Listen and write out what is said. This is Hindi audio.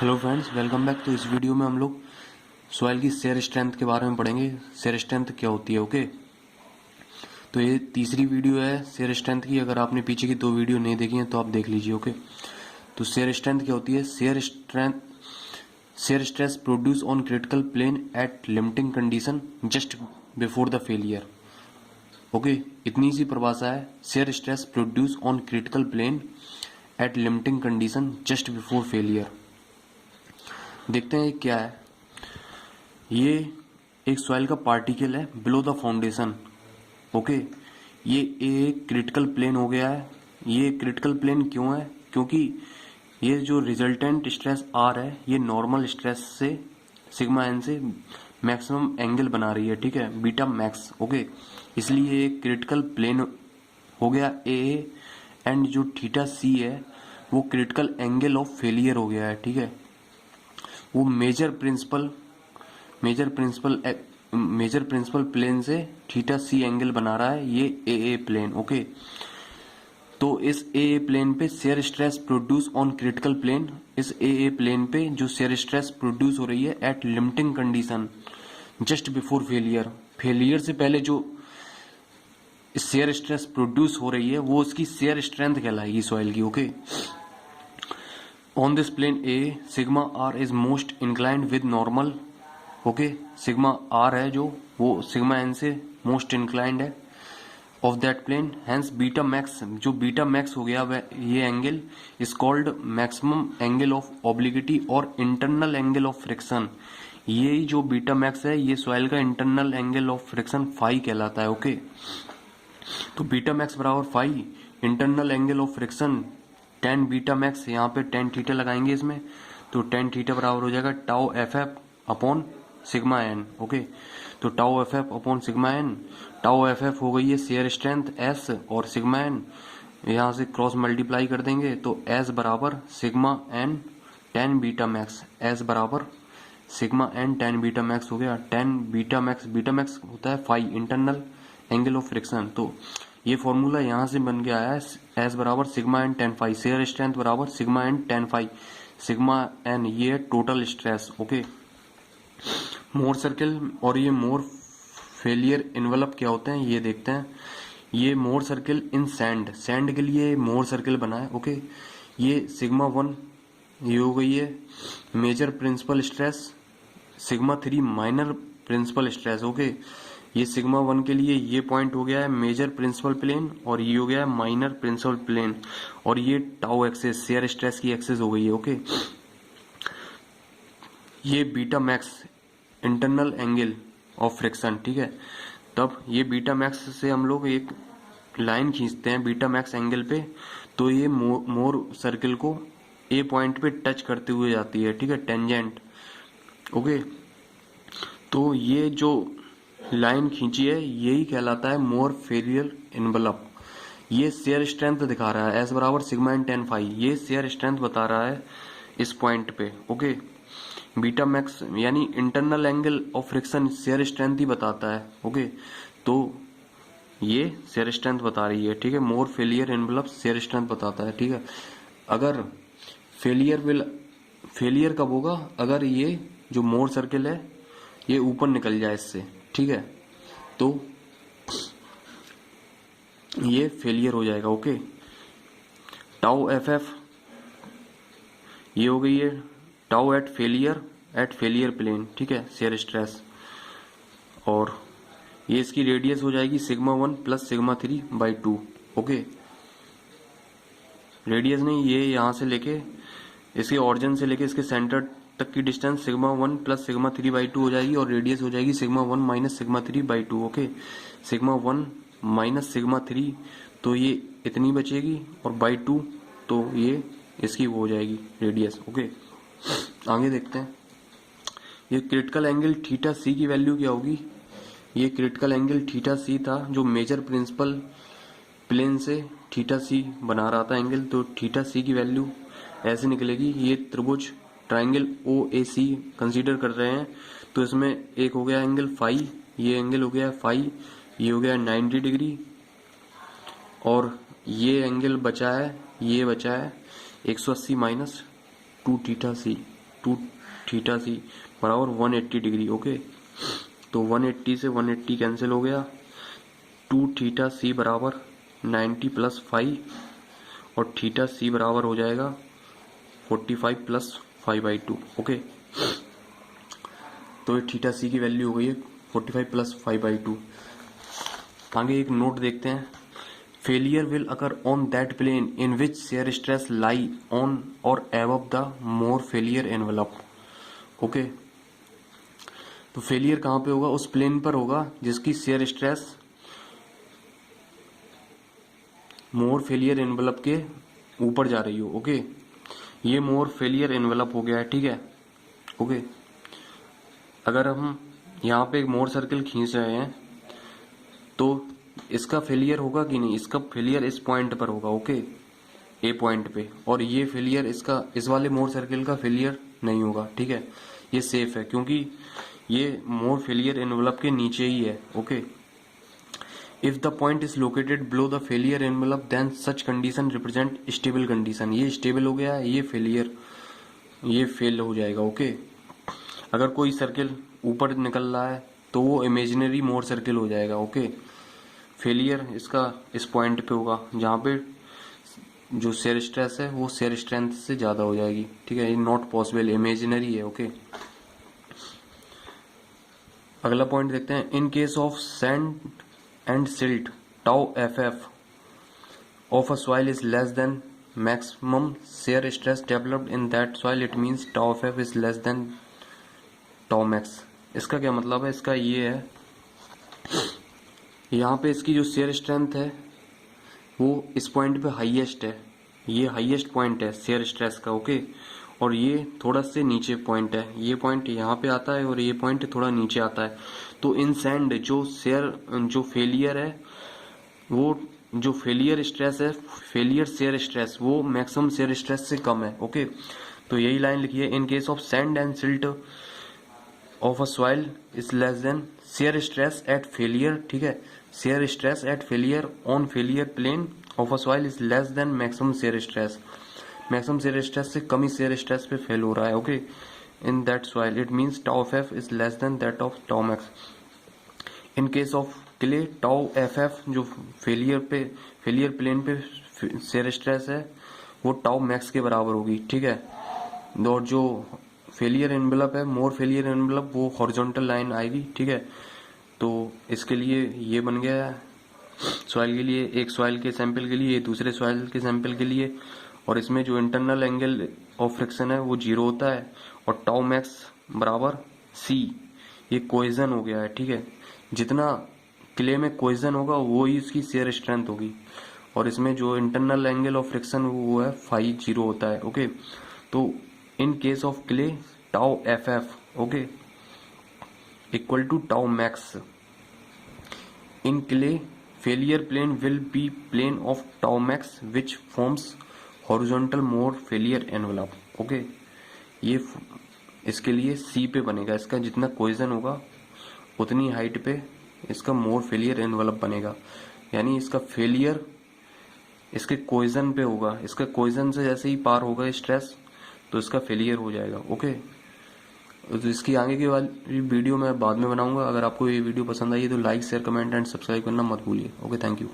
Hello friends, welcome back. तो इस वीडियो में हम लोग सॉइल की शेयर स्ट्रेंथ के बारे में पढ़ेंगे। शेयर स्ट्रेंथ क्या होती है। ओके, तो ये तीसरी वीडियो है शेयर स्ट्रेंथ की। अगर आपने पीछे की 2 वीडियो नहीं देखी हैं तो आप देख लीजिए। ओके, तो शेयर स्ट्रेंथ क्या होती है। Shear stress produce on critical plane at limiting condition just before the failure. Okay, इतनी सी परिभाषा है। Shear stress produce on critical plane at limiting condition just before failure. देखते हैं ये क्या है। ये एक सॉइल का पार्टिकल है बिलो द फाउंडेशन। ओके, ये एक क्रिटिकल प्लेन हो गया है। ये क्रिटिकल प्लेन क्यों है? क्योंकि ये जो रिजल्टेंट स्ट्रेस आर है ये नॉर्मल स्ट्रेस से सिग्मा एन से मैक्सिमम एंगल बना रही है। ठीक है, बीटा मैक्स। ओके, इसलिए ये क्रिटिकल प्लेन हो गया ए, एंड जो थीटा सी है वो क्रिटिकल एंगल ऑफ फेलियर हो गया है। ठीक है, वो मेजर प्रिंसिपल प्लेन से थीटा सी एंगल बना रहा है, ये ए प्लेन। ओके, तो इस ए प्लेन पे shear stress produce on critical plane, इस ए प्लेन पे जो शेयर स्ट्रेस प्रोड्यूस हो रही है at limiting condition just before failure. Failure से पहले जो शेयर स्ट्रेस प्रोड्यूस हो रही है वो उसकी शेयर स्ट्रेंथ कहलाएगी सॉइल की। Okay, on this plane A, sigma r is most inclined with normal। Okay, sigma r है जो वो सिग्मा n से मोस्ट इंक्लाइंड है of that plane. Hence beta max, जो बीटा मैक्स हो गया वह ये angle is called maximum angle of obliquity और इंटरनल एंगल ऑफ फ्रिक्शन। ये जो बीटा मैक्स है ये सॉइल का internal angle of friction phi कहलाता है। ओके, तो बीटा मैक्स बराबर phi, internal angle of friction tan beta max, यहाँ पे टेन थीटा लगाएंगे इसमें, तो टेन थीटा बराबर हो जाएगा tau F F upon sigma N. Okay, तो tau F F upon sigma N, tau F F हो गई है शेयर स्ट्रेंथ एस और सिग्मा एन यहाँ से क्रॉस मल्टीप्लाई कर देंगे तो एस बराबर sigma N tan beta max, S बराबर sigma N tan beta max हो गया। टेन बीटा मैक्स होता है phi, internal angle of friction. तो ये फॉर्मूला यहाँ से बन के आया है एस बराबर sigma N tan phi, shear strength बराबर sigma N tan phi, sigma N ये है total stress. Okay, Mohr circle और ये मोर फेलियर इन्वेलप क्या होते हैं ये देखते हैं। ये मोर सर्किल इन सैंड के लिए मोर सर्किल बना है। ओके, ये सिग्मा वन ये हो गई है major principal stress, sigma three minor principal stress. Okay, ये सिग्मा वन के लिए ये पॉइंट हो गया है मेजर प्रिंसिपल प्लेन और ये हो गया है माइनर प्रिंसिपल प्लेन, और ये टाउ एक्सेस शेयर स्ट्रेस की एक्सेस हो गई है। ओके, ये beta max internal angle of friction. ठीक है, तब ये बीटा मैक्स से हम लोग एक लाइन खींचते हैं बीटा मैक्स एंगल पे, तो ये मोर सर्किल को ए पॉइंट पे टच करते हुए जाती है। ठीक है, टेंजेंट। ओके, तो ये जो लाइन खींची है यही कहलाता है मोर फेलियर इन्वेलप। ये शेयर स्ट्रेंथ दिखा रहा है एस बराबर सिग्मा एन टेन फाई, ये शेयर स्ट्रेंथ बता रहा है इस पॉइंट पे। ओके, बीटा मैक्स यानी internal angle of friction shear strength ही बताता है। ओके, तो ये शेयर स्ट्रेंथ बता रही है। ठीक है, Mohr failure envelope shear strength बताता है। ठीक है, अगर फेलियर कब होगा? अगर ये जो मोर सर्किल है ये ऊपर निकल जाए इससे। ठीक है, तो ये फेलियर हो जाएगा। ओके, टाउ एफ एफ ये हो गई है टाउ एट फेलियर प्लेन। ठीक है, शेयर स्ट्रेस, और ये इसकी रेडियस हो जाएगी sigma one plus sigma three by two. Okay, radius नहीं, ये यहां से लेके इसके ऑरिजिन से लेके इसके सेंटर तक की distance sigma one plus sigma three by two हो जाएगी, और रेडियस हो जाएगी sigma one minus sigma three by two. Okay, sigma one minus sigma three तो ये इतनी बचेगी, और बाई टू तो ये इसकी वो हो जाएगी रेडियस। ओके, आगे देखते हैं। ये क्रिटिकल एंगल थीटा सी की वैल्यू क्या होगी? ये क्रिटिकल एंगल थीटा सी था जो मेजर प्रिंसिपल प्लेन से थीटा सी बना रहा था एंगल, तो थीटा सी की वैल्यू ऐसे निकलेगी। ये त्रिभुज ट्राइंगल ओ ए सी कंसीडर कर रहे हैं, तो इसमें एक हो गया एंगल फाई, ये एंगल हो गया फाई, ये हो गया 90 डिग्री, और ये एंगल बचा है, ये बचा है 180 माइनस 2 थीटा सी। 2 थीटा सी बराबर 180 डिग्री। ओके, तो 180 से 180 कैंसिल हो गया, 2 थीटा सी बराबर 90 प्लस 5 और थीटा सी बराबर हो जाएगा 45 प्लस 5/2। ओके, तो ये थीटा सी की वैल्यू हो गई है 45 प्लस 5/2। आगे एक नोट देखते हैं, failure will occur on that plane in which shear stress lie on or above the Mohr failure envelope. Okay, तो फेलियर कहाँ पे होगा? उस प्लेन पर होगा जिसकी shear stress Mohr failure envelope के ऊपर जा रही हो। ओके, ये मोर फेलियर एनवेलप हो गया है, ठीक है। ओके, अगर हम यहाँ पे एक मोर सर्किल खींच रहे हैं तो इसका फेलियर होगा कि नहीं? इसका फेलियर इस पॉइंट पर होगा। ओके, ए पॉइंट पे, और ये फेलियर इसका, इस वाले मोर सर्किल का फेलियर नहीं होगा, ठीक है। ये सेफ है क्योंकि ये मोर फेलियर एनवेलप के नीचे ही है। Okay, if the point is located below the failure envelope then such condition represent stable condition. ये स्टेबल हो गया है, ये फेलियर, ये फेल हो जाएगा। ओके, अगर कोई सर्किल ऊपर निकल रहा है तो वो इमेजिनरी मोर सर्किल हो जाएगा। ओके, फेलियर इसका इस पॉइंट पे होगा जहाँ पे जो शेयर स्ट्रेस है वो शेयर स्ट्रेंथ से ज्यादा हो जाएगी, ठीक है। ये नॉट पॉसिबल, इमेजिनरी है। ओके, अगला पॉइंट देखते हैं, इन case of sand and silt tau F F of a soil is less than maximum shear stress developed in that soil, it means tau F F is less then tau max. इसका क्या मतलब है? इसका ये है, यहाँ पे इसकी जो शेयर स्ट्रेंथ है वो इस पॉइंट पे हाईएस्ट है, ये हाईएस्ट पॉइंट है शेयर स्ट्रेस का। ओके, और ये थोड़ा से नीचे पॉइंट है, ये पॉइंट यहाँ पे आता है और ये पॉइंट थोड़ा नीचे आता है। तो इन सैंड जो फेलियर है, वो जो फेलियर स्ट्रेस है, फेलियर शेयर स्ट्रेस, वो मैक्सिमम शेयर स्ट्रेस से कम है। ओके, तो यही लाइन लिखी है, in case of sand and silt of a soil is less than shear stress at failure, ठीक है। Shear stress at failure on failure plane of a soil is less than maximum shear stress. Maximum shear stress से कम ही शेयर स्ट्रेस पे फेल हो रहा है। Okay, in that soil it means tau F F is less then that of tau max. In case of clay tau F F जो फेलियर प्लेन पे शेयर स्ट्रेस है वो टाउ मैक्स के बराबर होगी, ठीक है। और जो फेलियर एनवेलप है, मोर फेलियर एनवेलप, वो हॉरिजॉन्टल लाइन आएगी, ठीक है। तो इसके लिए ये बन गया है सॉइल के लिए, एक सॉइल के सैंपल के लिए, दूसरे सॉइल के सैंपल के लिए, और इसमें जो इंटरनल एंगल ऑफ फ्रिक्शन है वो 0 होता है और टाउ मैक्स बराबर सी, ये कोहेजन हो गया है, ठीक है। जितना क्ले में कोहेजन होगा वो ही उसकी शेयर स्ट्रेंथ होगी, और इसमें जो इंटरनल एंगल ऑफ फ्रिक्शन वो है 5 0 होता है। ओके, तो in case of clay tau F f, okay, equal to tau max. In clay failure plane will be plane of tau max which forms horizontal Mohr failure envelope. Okay, ये इसके लिए सी पे बनेगा, इसका जितना कोहेजन होगा उतनी हाइट पे इसका मोर फेलियर एनवेलप बनेगा, यानी इसका फेलियर इसके कोहेजन पे होगा, इसका कोहेजन से जैसे ही पार होगा स्ट्रेस तो इसका फेलियर हो जाएगा। ओके, तो इसकी आगे की वाली वीडियो मैं बाद में बनाऊंगा। अगर आपको ये वीडियो पसंद आई तो like share comment and subscribe करना मत भूलिए। Okay, thank you.